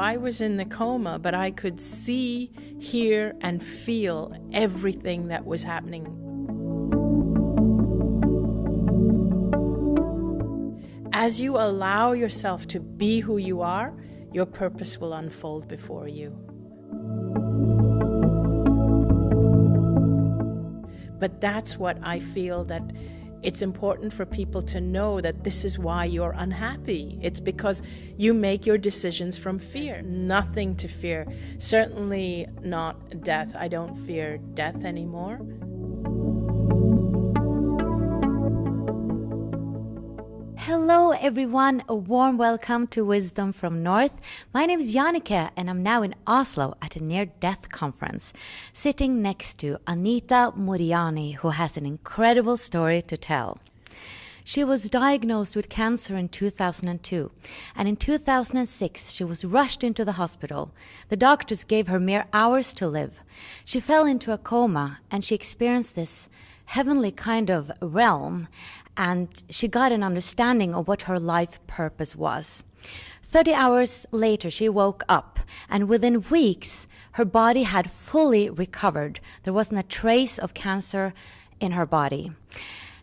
I was in the coma, but I could see, hear, and feel everything that was happening. As you allow yourself to be who you are, your purpose will unfold before you. But that's what I feel, that it's important for people to know, that this is why you're unhappy. It's because you make your decisions from fear. Nothing to fear. Certainly not death. I don't fear death anymore. Hello everyone, a warm welcome to Wisdom from North. My name is Jannicke and I'm now in Oslo at a near-death conference, sitting next to Anita Moorjani, who has an incredible story to tell. She was diagnosed with cancer in 2002, and in 2006 she was rushed into the hospital. The doctors gave her mere hours to live. She fell into a coma and she experienced this heavenly kind of realm, and she got an understanding of what her life purpose was. 30 hours later, she woke up, and within weeks, her body had fully recovered. There wasn't a trace of cancer in her body.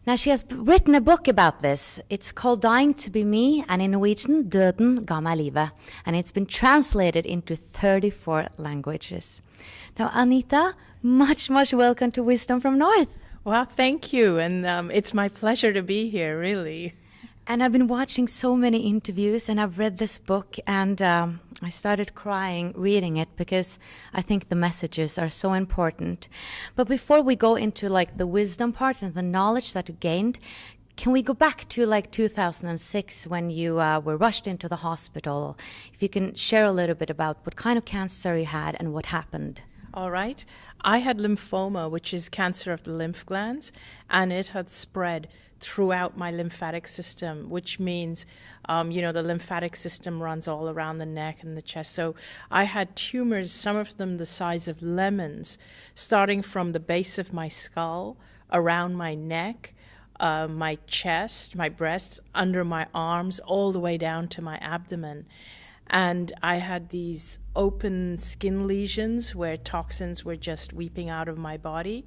Now, she has written a book about this. It's called Dying to be Me, and in Norwegian, Døden ga meg livet. And it's been translated into 34 languages. Now, Anita, much welcome to Wisdom from North. Well, thank you, and it's my pleasure to be here, really. And I've been watching so many interviews, and I've read this book, and I started crying reading it because I think the messages are so important. But before we go into like the wisdom part and the knowledge that you gained, can we go back to like 2006 when you were rushed into the hospital? If you can share a little bit about what kind of cancer you had and what happened. All right. I had lymphoma, which is cancer of the lymph glands, and it had spread throughout my lymphatic system, which means, the lymphatic system runs all around the neck and the chest. So I had tumors, some of them the size of lemons, starting from the base of my skull, around my neck, my chest, my breasts, under my arms, all the way down to my abdomen. And I had these open skin lesions where toxins were just weeping out of my body.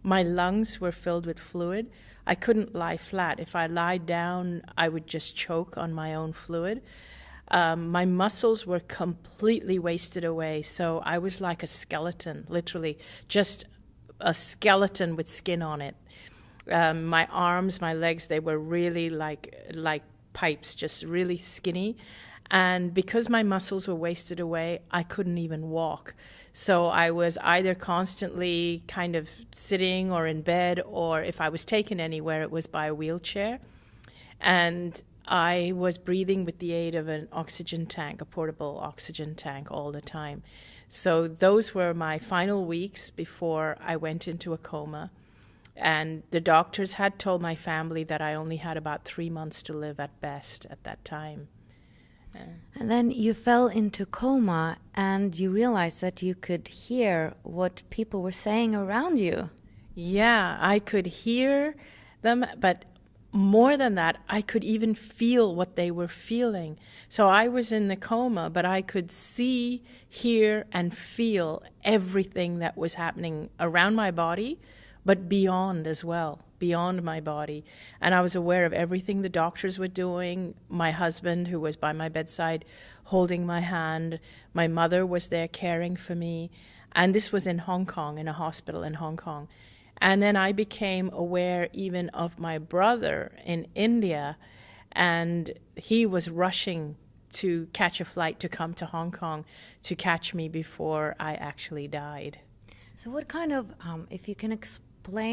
My lungs were filled with fluid. I couldn't lie flat. If I lied down, I would just choke on my own fluid. My muscles were completely wasted away, so I was like a skeleton, literally, just a skeleton with skin on it. My arms, my legs, they were really like pipes, just really skinny. And because my muscles were wasted away, I couldn't even walk. So I was either constantly kind of sitting or in bed, or if I was taken anywhere, it was by a wheelchair. And I was breathing with the aid of an oxygen tank, a portable oxygen tank, all the time. So those were my final weeks before I went into a coma. And the doctors had told my family that I only had about 3 months to live at best at that time. And then you fell into coma and you realized that you could hear what people were saying around you. Yeah, I could hear them, but more than that, I could even feel what they were feeling. So I was in the coma, but I could see, hear, and feel everything that was happening around my body, but beyond as well. Beyond my body. And I was aware of everything the doctors were doing. My husband, who was by my bedside, holding my hand. My mother was there caring for me. And this was in Hong Kong, in a hospital in Hong Kong. And then I became aware even of my brother in India. And he was rushing to catch a flight to come to Hong Kong to catch me before I actually died. So what kind of, if you can explain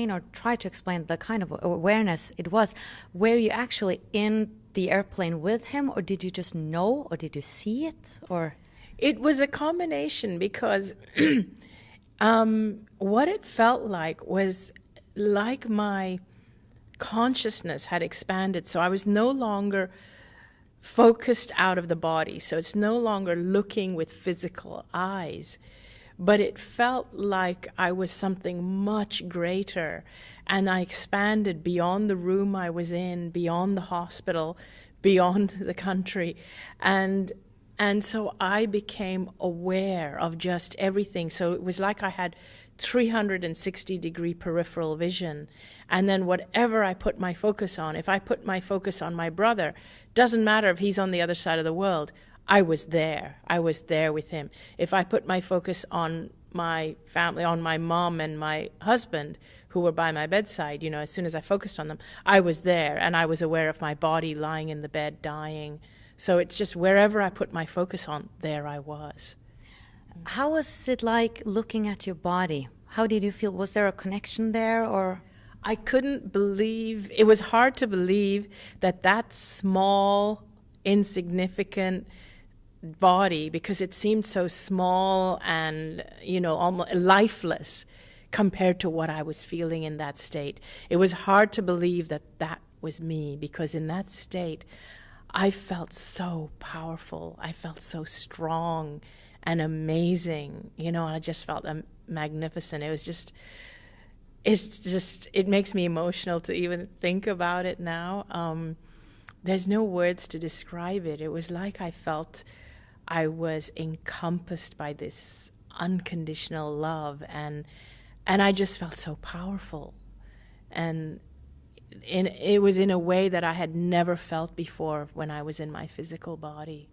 or try to explain the kind of awareness it was, were you actually in the airplane with him, or did you just know, or did you see it, or? It was a combination, because what it felt like was like my consciousness had expanded. So I was no longer focused out of the body. So it's no longer looking with physical eyes. But it felt like I was something much greater, and I expanded beyond the room I was in, beyond the hospital, beyond the country. And And so I became aware of just everything. So it was like I had 360-degree peripheral vision. And then whatever I put my focus on, if I put my focus on my brother, doesn't matter if he's on the other side of the world, I was there. I was there with him. If I put my focus on my family, on my mom and my husband, who were by my bedside, as soon as I focused on them, I was there, and I was aware of my body lying in the bed dying. So it's just wherever I put my focus on, there I was. How was it like looking at your body? How did you feel? Was there a connection there, or? I couldn't believe, it was hard to believe that small, insignificant body, because it seemed so small and, almost lifeless compared to what I was feeling in that state. It was hard to believe that was me, because in that state, I felt so powerful. I felt so strong and amazing. I just felt magnificent. It makes me emotional to even think about it now. There's no words to describe it. It was like I felt I was encompassed by this unconditional love, and I just felt so powerful. And it was in a way that I had never felt before when I was in my physical body.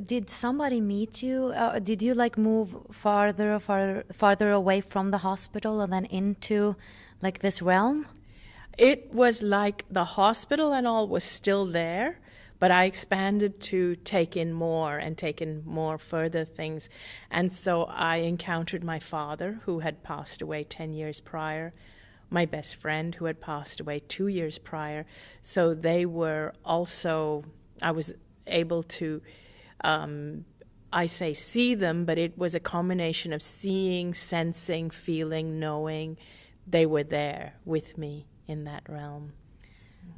Did somebody meet you? Did you move farther away from the hospital and then into this realm? It was like the hospital and all was still there, but I expanded to take in more further things. And so I encountered my father, who had passed away 10 years prior, my best friend, who had passed away 2 years prior. So they were also, I was able to, I say see them, but it was a combination of seeing, sensing, feeling, knowing. They were there with me in that realm.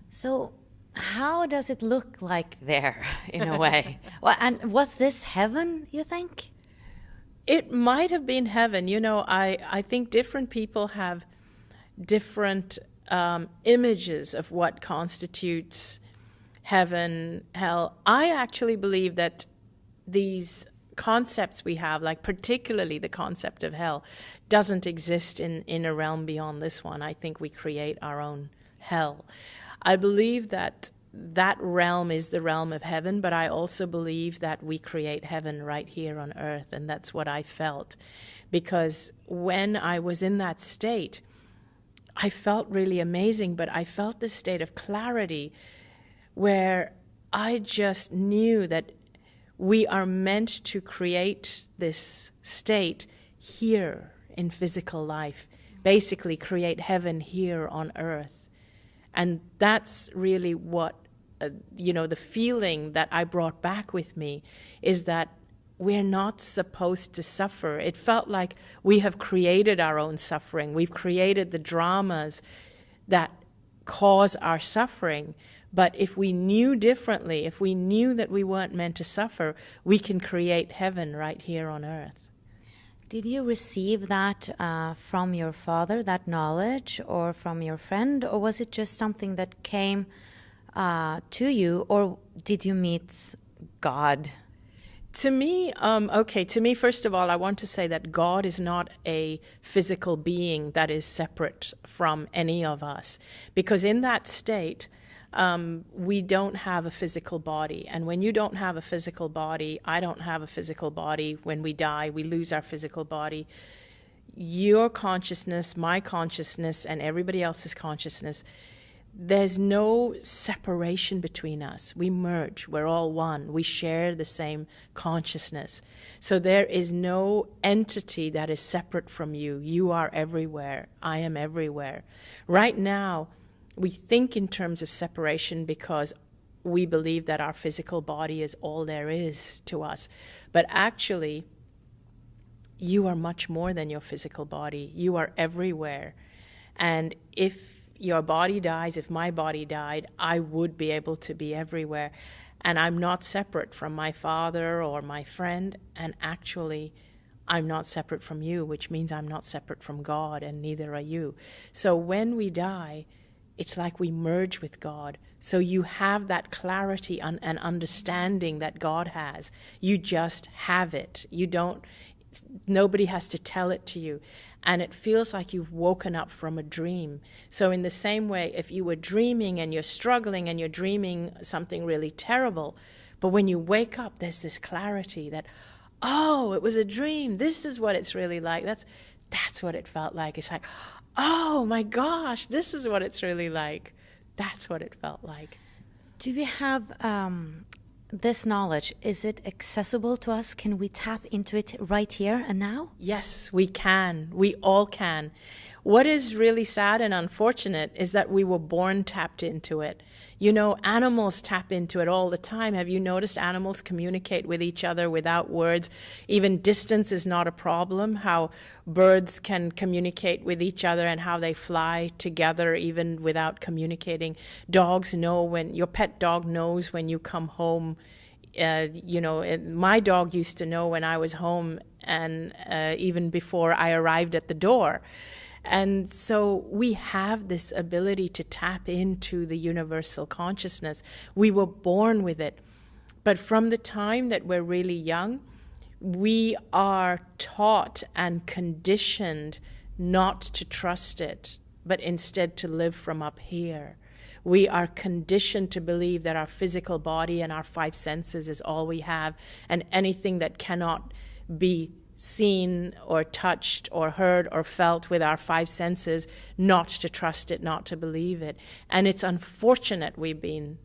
So how does it look like there, in a way? Well, and was this heaven, you think? It might have been heaven. I think different people have different images of what constitutes heaven, hell. I actually believe that these concepts we have, particularly the concept of hell, doesn't exist in a realm beyond this one. I think we create our own hell. I believe that realm is the realm of heaven, but I also believe that we create heaven right here on earth, and that's what I felt. Because when I was in that state, I felt really amazing, but I felt this state of clarity where I just knew that we are meant to create this state here in physical life, basically create heaven here on earth. And that's really what, the feeling that I brought back with me is that we're not supposed to suffer. It felt like we have created our own suffering. We've created the dramas that cause our suffering. But if we knew differently, if we knew that we weren't meant to suffer, we can create heaven right here on earth. Did you receive that from your father, that knowledge, or from your friend, or was it just something that came to you, or did you meet God? To me, first of all, I want to say that God is not a physical being that is separate from any of us, because in that state, we don't have a physical body. And when you don't have a physical body, I don't have a physical body. When we die, we lose our physical body. Your consciousness, my consciousness, and everybody else's consciousness, there's no separation between us. We merge. We're all one. We share the same consciousness. So there is no entity that is separate from you. You are everywhere. I am everywhere. Right now, we think in terms of separation because we believe that our physical body is all there is to us. But actually, you are much more than your physical body. You are everywhere. And if your body dies, if my body died, I would be able to be everywhere. And I'm not separate from my father or my friend. And actually, I'm not separate from you, which means I'm not separate from God, and neither are you. So when we die, it's like we merge with God. So you have that clarity and understanding that God has. You just have it. Nobody has to tell it to you. And it feels like you've woken up from a dream. So in the same way, if you were dreaming and you're struggling and you're dreaming something really terrible, but when you wake up, there's this clarity that, oh, it was a dream. This is what it's really like. That's what it felt like. It's like, oh my gosh, this is what it's really like. That's what it felt like. Do we have this knowledge? Is it accessible to us? Can we tap into it right here and now? Yes, we can. We all can. What is really sad and unfortunate is that we were born tapped into it. You know, animals tap into it all the time. Have you noticed animals communicate with each other without words? Even distance is not a problem. How birds can communicate with each other and how they fly together even without communicating. Dogs know your pet dog knows when you come home. My dog used to know when I was home and even before I arrived at the door. And so we have this ability to tap into the universal consciousness. We were born with it. But from the time that we're really young, we are taught and conditioned not to trust it, but instead to live from up here. We are conditioned to believe that our physical body and our five senses is all we have, and anything that cannot be seen or touched or heard or felt with our five senses, not to trust it, not to believe it. And it's unfortunate we've been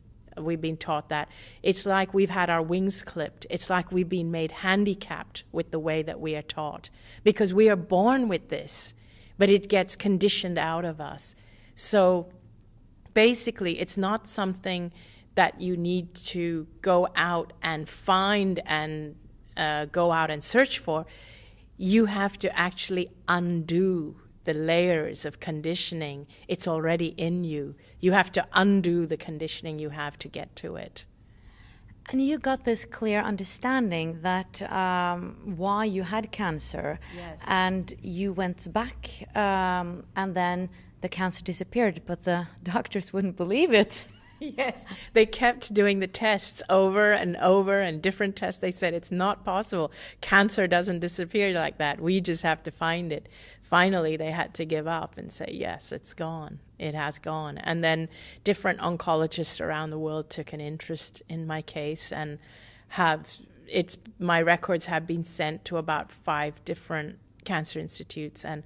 taught that. It's like we've had our wings clipped. It's like we've been made handicapped with the way that we are taught, because we are born with this, but it gets conditioned out of us. So basically, it's not something that you need to go out and find and go out and search for. You have to actually undo the layers of conditioning. It's already in you. You have to undo the conditioning you have to get to it. And you got this clear understanding that why you had cancer. Yes. And you went back and then the cancer disappeared, but the doctors wouldn't believe it. Yes, they kept doing the tests over and over and different tests. They said it's not possible. Cancer doesn't disappear like that. We just have to find it. Finally, they had to give up and say, yes, it's gone. It has gone. And then different oncologists around the world took an interest in my case and my records have been sent to about 5 different cancer institutes, and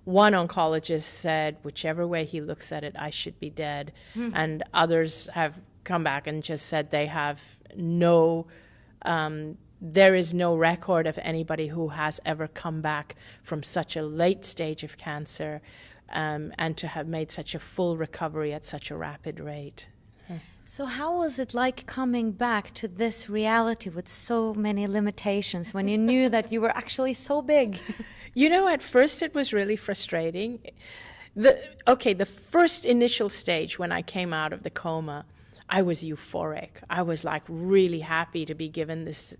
one oncologist said, whichever way he looks at it, I should be dead. And others have come back and just said they have there is no record of anybody who has ever come back from such a late stage of cancer and to have made such a full recovery at such a rapid rate. So how was it like coming back to this reality with so many limitations when you knew that you were actually so big? You know, at first it was really frustrating. The first initial stage when I came out of the coma, I was euphoric. I was like really happy to be given this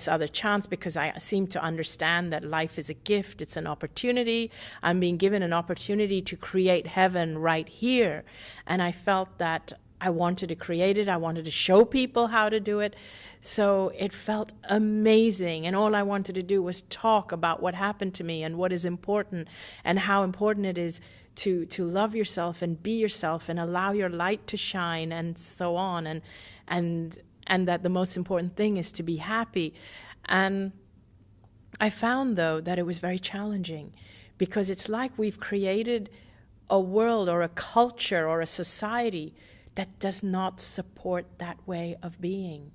other chance, because I seemed to understand that life is a gift. It's an opportunity. I'm being given an opportunity to create heaven right here. And I felt that I wanted to create it. I wanted to show people how to do it. So it felt amazing. And all I wanted to do was talk about what happened to me and what is important and how important it is to love yourself and be yourself and allow your light to shine and so on. And that the most important thing is to be happy. And I found, though, that it was very challenging, because it's like we've created a world or a culture or a society that does not support that way of being.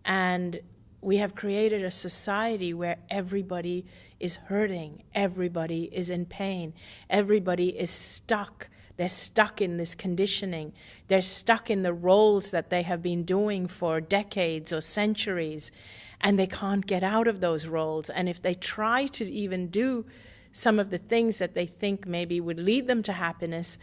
And we have created a society where everybody is hurting, everybody is in pain, everybody is stuck. They're stuck in this conditioning. They're stuck in the roles that they have been doing for decades or centuries, and they can't get out of those roles. And if they try to even do some of the things that they think maybe would lead them to happiness,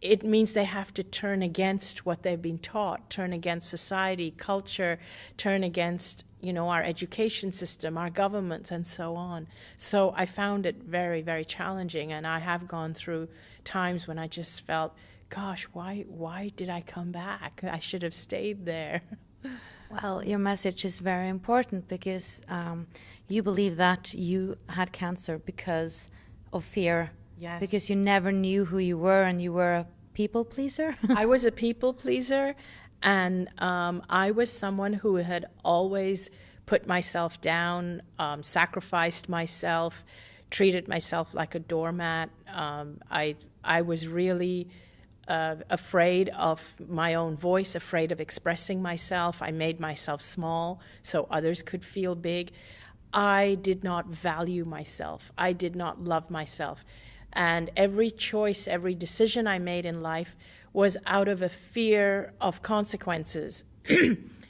it means they have to turn against what they've been taught, turn against society, culture, turn against, our education system, our governments, and so on. So I found it very, very challenging, and I have gone through times when I just felt gosh, why did I come back? I should have stayed there. Well, your message is very important because you believe that you had cancer because of fear. Yes. Because you never knew who you were and you were a people pleaser. I was a people pleaser, and I was someone who had always put myself down, sacrificed myself, treated myself like a doormat. I was really afraid of my own voice, afraid of expressing myself. I made myself small so others could feel big. I did not value myself. I did not love myself. And every choice, every decision I made in life was out of a fear of consequences,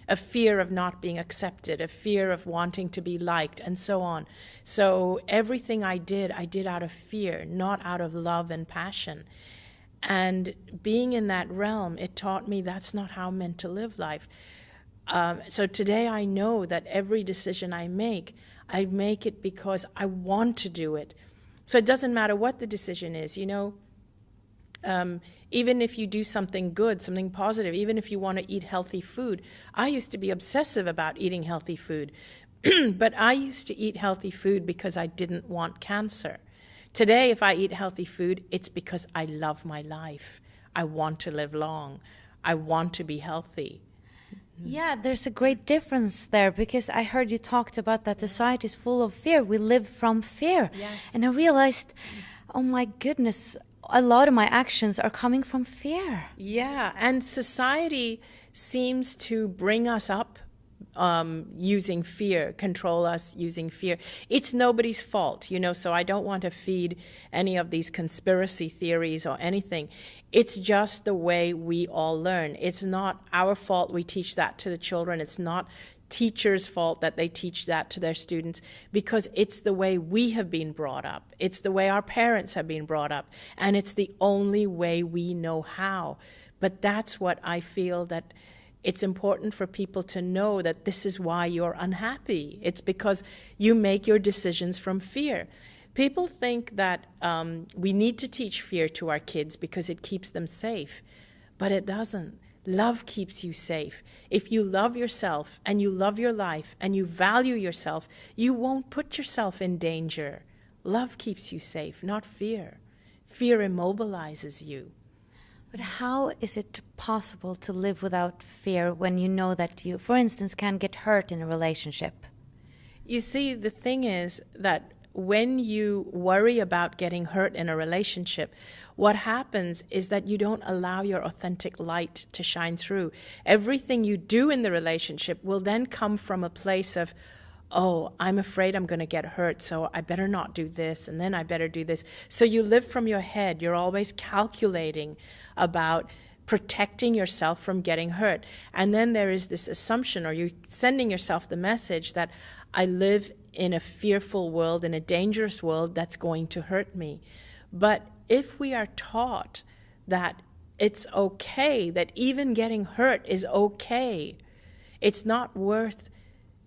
a fear of not being accepted, a fear of wanting to be liked, and so on. So everything I did out of fear, not out of love and passion. And being in that realm, it taught me that's not how I'm meant to live life. So today I know that every decision I make it because I want to do it. So it doesn't matter what the decision is, even if you do something good, something positive, even if you want to eat healthy food. I used to be obsessive about eating healthy food, but I used to eat healthy food because I didn't want cancer. Today, if I eat healthy food, it's because I love my life. I want to live long. I want to be healthy. Yeah, there's a great difference there because I heard you talked about that society is full of fear. We live from fear. Yes. And I realized, oh my goodness, a lot of my actions are coming from fear. Yeah, and society seems to bring us up using fear, control us using fear. It's nobody's fault, so I don't want to feed any of these conspiracy theories or anything. It's just the way we all learn. It's not our fault we teach that to the children. It's not teachers' fault that they teach that to their students, because it's the way we have been brought up. It's the way our parents have been brought up, and it's the only way we know how. But that's what I feel that it's important for people to know, that this is why you're unhappy. It's because you make your decisions from fear. People think that we need to teach fear to our kids because it keeps them safe, but it doesn't. Love keeps you safe. If you love yourself and you love your life and you value yourself, you won't put yourself in danger. Love keeps you safe, not fear. Fear immobilizes you. But how is it possible to live without fear when you know that you, for instance, can get hurt in a relationship? You see, the thing is that when you worry about getting hurt in a relationship, what happens is that you don't allow your authentic light to shine through. Everything you do in the relationship will then come from a place of, oh, I'm afraid I'm going to get hurt, so I better not do this, and then I better do this. So you live from your head. You're always calculating about protecting yourself from getting hurt. And then there is this assumption, or you're sending yourself the message that I live in a fearful world, in a dangerous world that's going to hurt me. But if we are taught that it's okay, that even getting hurt is okay, it's not worth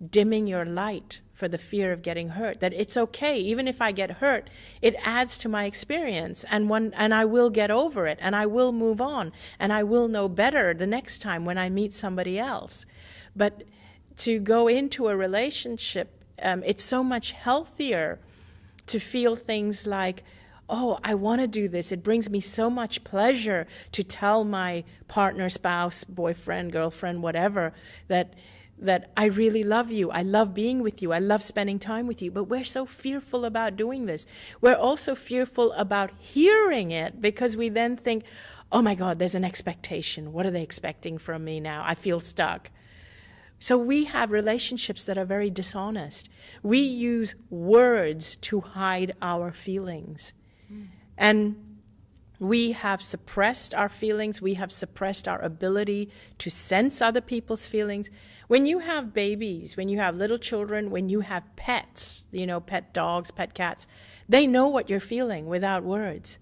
dimming your light for the fear of getting hurt, that it's okay, even if I get hurt, it adds to my experience, and I will get over it, and I will move on, and I will know better the next time when I meet somebody else. But to go into a relationship, it's so much healthier to feel things like, oh, I want to do this. It brings me so much pleasure to tell my partner, spouse, boyfriend, girlfriend, whatever, that I really love you. I love being with you. I love spending time with you. But we're so fearful about doing this. We're also fearful about hearing it, because we then think, oh my God, there's an expectation. What are they expecting from me now? I feel stuck. So we have relationships that are very dishonest. We use words to hide our feelings. And we have suppressed our feelings. We have suppressed our ability to sense other people's feelings. When you have babies, when you have little children, when you have pets, pet dogs, pet cats, they know what you're feeling without words.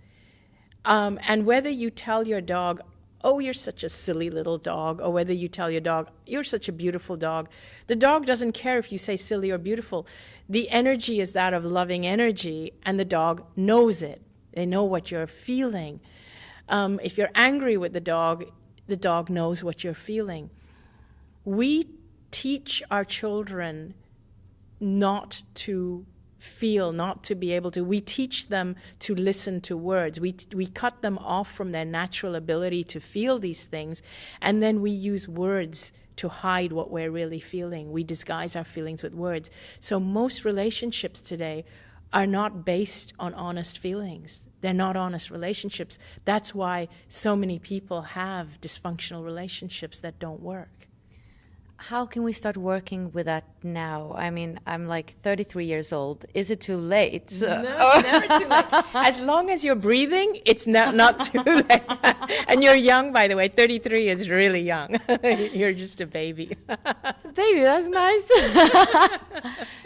And whether you tell your dog, oh, you're such a silly little dog, or whether you tell your dog, you're such a beautiful dog, the dog doesn't care if you say silly or beautiful. The energy is that of loving energy, and the dog knows it. They know what you're feeling. If you're angry with the dog knows what you're feeling. We teach our children not to feel, not to be able to. We teach them to listen to words. We cut them off from their natural ability to feel these things, and then we use words to hide what we're really feeling. We disguise our feelings with words. So most relationships today are not based on honest feelings. They're not honest relationships. That's why so many people have dysfunctional relationships that don't work. How can we start working with that now? I mean, I'm like 33 years old. Is it too late? No, never too late. As long as you're breathing, it's not too late. And you're young, by the way. 33 is really young. You're just a baby. Baby, that's nice.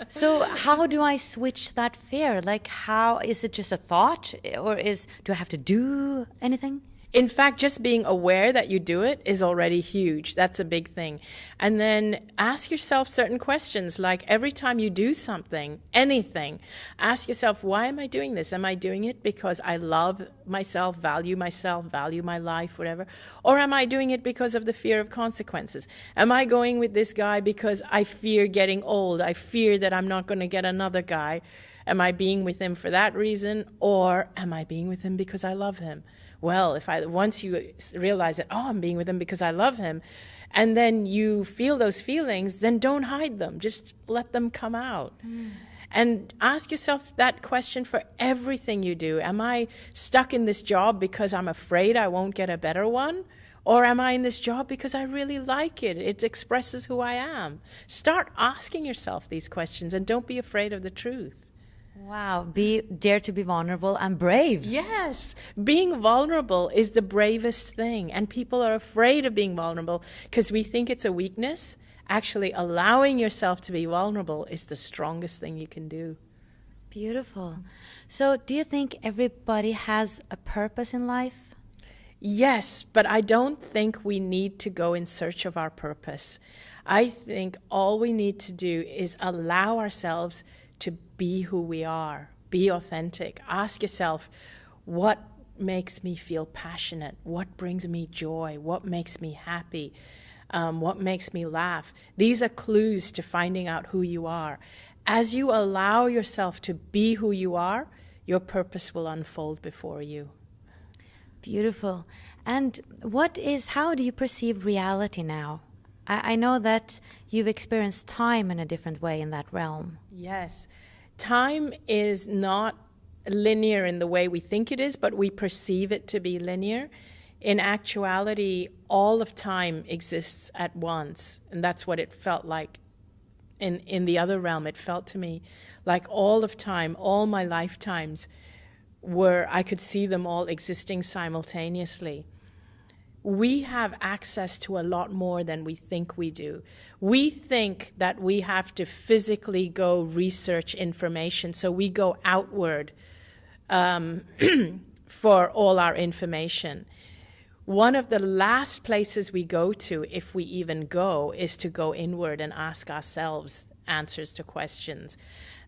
So how do I switch that fear? Like, how is it just a thought, or do I have to do anything? In fact, just being aware that you do it is already huge. That's a big thing. And then ask yourself certain questions, like every time you do something, anything, ask yourself, why am I doing this? Am I doing it because I love myself, value my life, whatever? Or am I doing it because of the fear of consequences? Am I going with this guy because I fear getting old? I fear that I'm not going to get another guy. Am I being with him for that reason? Or am I being with him because I love him? Well, once you realize that, I'm being with him because I love him, and then you feel those feelings, then don't hide them. Just let them come out. And ask yourself that question for everything you do. Am I stuck in this job because I'm afraid I won't get a better one? Or am I in this job because I really like it? It expresses who I am. Start asking yourself these questions, and don't be afraid of the truth. Wow, dare to be vulnerable and brave. Yes, being vulnerable is the bravest thing, and people are afraid of being vulnerable because we think it's a weakness. Actually, allowing yourself to be vulnerable is the strongest thing you can do. Beautiful. So do you think everybody has a purpose in life? Yes, but I don't think we need to go in search of our purpose. I think all we need to do is allow ourselves to be who we are, be authentic. Ask yourself, what makes me feel passionate? What brings me joy? What makes me happy? What makes me laugh? These are clues to finding out who you are. As you allow yourself to be who you are, your purpose will unfold before you. Beautiful. And how do you perceive reality now? I know that you've experienced time in a different way in that realm. Yes. Time is not linear in the way we think it is, but we perceive it to be linear. In actuality, all of time exists at once, and that's what it felt like in the other realm. It felt to me like all of time, all my lifetimes, I could see them all existing simultaneously. We have access to a lot more than we think we do. We think that we have to physically go research information, so we go outward for all our information. One of the last places we go to, if we even go, is to go inward and ask ourselves answers to questions.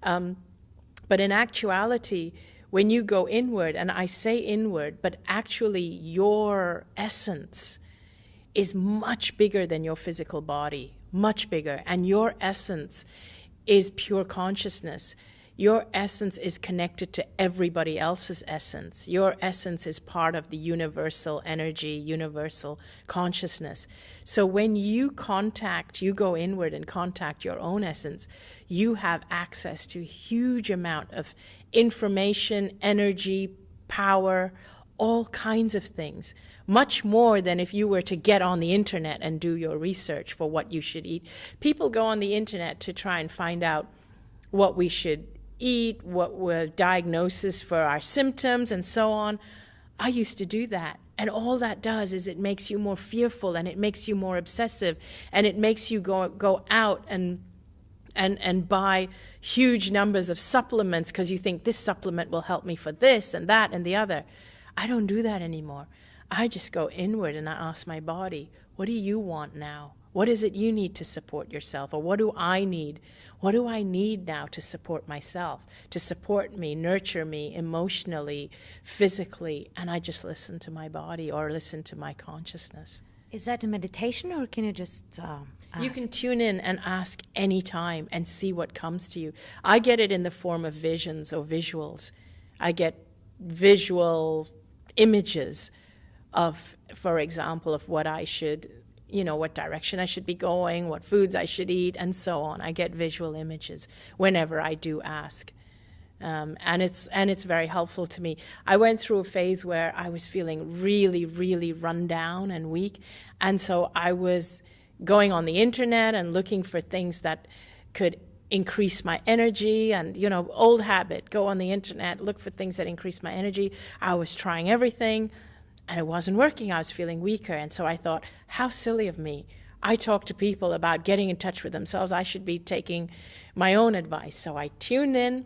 But in actuality, when you go inward, and I say inward, but actually your essence is much bigger than your physical body, much bigger. And your essence is pure consciousness. Your essence is connected to everybody else's essence. Your essence is part of the universal energy, universal consciousness. So when you go inward and contact your own essence, you have access to a huge amount of information, energy, power, all kinds of things. Much more than if you were to get on the internet and do your research for what you should eat. People go on the internet to try and find out what we should eat, what were diagnoses for our symptoms, and so on. I used to do that. And all that does is it makes you more fearful, and it makes you more obsessive, and it makes you go out and buy huge numbers of supplements because you think this supplement will help me for this and that and the other. I don't do that anymore. I just go inward and I ask my body, what do you want now? What is it you need to support yourself? Or what do I need? What do I need now to support myself, to support me, nurture me emotionally, physically? And I just listen to my body or listen to my consciousness. Is that a meditation, or can you just ask? You can tune in and ask any time and see what comes to you. I get it in the form of visions or visuals. I get visual images of, for example, of what I should, what direction I should be going, what foods I should eat, and so on. I get visual images whenever I do ask. And it's very helpful to me. I went through a phase where I was feeling really, really run down and weak. And so I was going on the internet and looking for things that could increase my energy and, old habit, go on the internet, look for things that increase my energy. I was trying everything and it wasn't working. I was feeling weaker. And so I thought, how silly of me. I talk to people about getting in touch with themselves. I should be taking my own advice. So I tuned in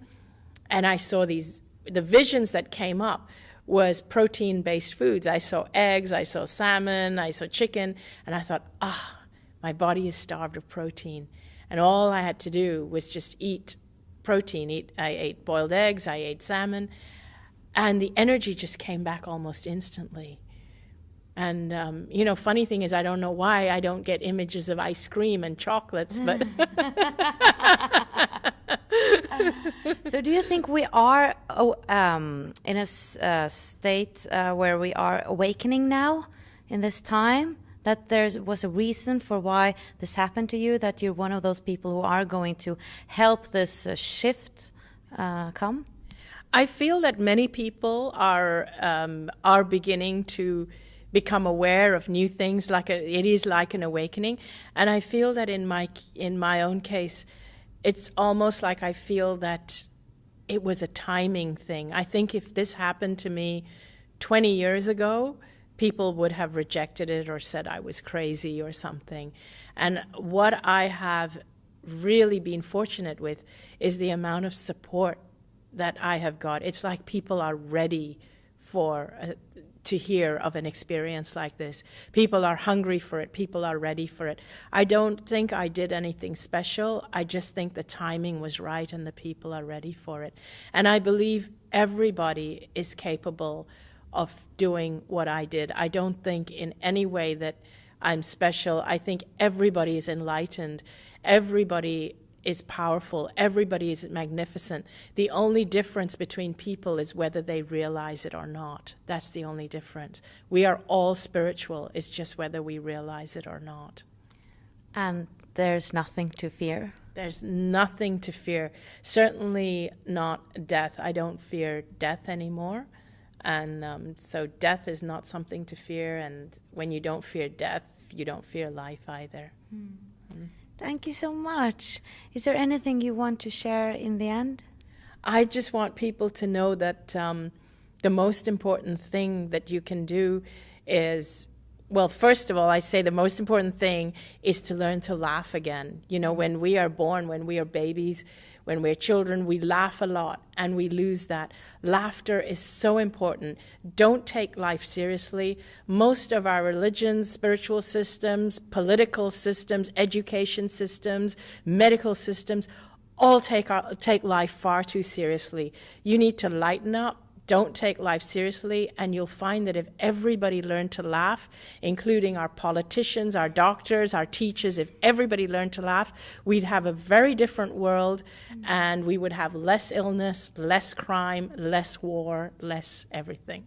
and I saw the visions that came up was protein-based foods. I saw eggs, I saw salmon, I saw chicken, and I thought, my body is starved of protein. And all I had to do was just eat protein. I ate boiled eggs, I ate salmon, and the energy just came back almost instantly. And, funny thing is, I don't know why I don't get images of ice cream and chocolates, but... So do you think we are in a state where we are awakening now in this time? That there was a reason for why this happened to you, that you're one of those people who are going to help this shift come? I feel that many people are beginning to become aware of new things. It is like an awakening, and I feel that in my own case, it's almost like I feel that it was a timing thing. I think if this happened to me 20 years ago, people would have rejected it or said I was crazy or something. And what I have really been fortunate with is the amount of support that I have got. It's like people are ready to hear of an experience like this. People are hungry for it. People are ready for it. I don't think I did anything special. I just think the timing was right and the people are ready for it. And I believe everybody is capable of doing what I did. I don't think in any way that I'm special. I think everybody is enlightened. Everybody is powerful. Everybody is magnificent. The only difference between people is whether they realize it or not. That's the only difference. We are all spiritual. It's just whether we realize it or not. And there's nothing to fear? There's nothing to fear. Certainly not death. I don't fear death anymore. And so death is not something to fear. And when you don't fear death, you don't fear life either. Thank you so much. Is there anything you want to share in the end? I just want people to know that the most important thing that you can do is, well, first of all, I say the most important thing is to learn to laugh again. When we are born, when we are babies, when we're children, we laugh a lot and we lose that. Laughter is so important. Don't take life seriously. Most of our religions, spiritual systems, political systems, education systems, medical systems, all take life far too seriously. You need to lighten up. Don't take life seriously, and you'll find that if everybody learned to laugh, including our politicians, our doctors, our teachers, if everybody learned to laugh, we'd have a very different world, and we would have less illness, less crime, less war, less everything.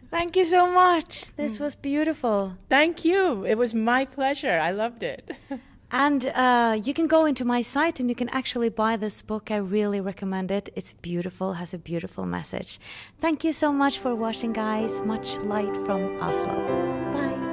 Thank you so much. This was beautiful. Thank you. It was my pleasure. I loved it. And you can go into my site and you can actually buy this book. I really recommend it. It's beautiful, has a beautiful message. Thank you so much for watching, guys. Much light from Oslo. Bye.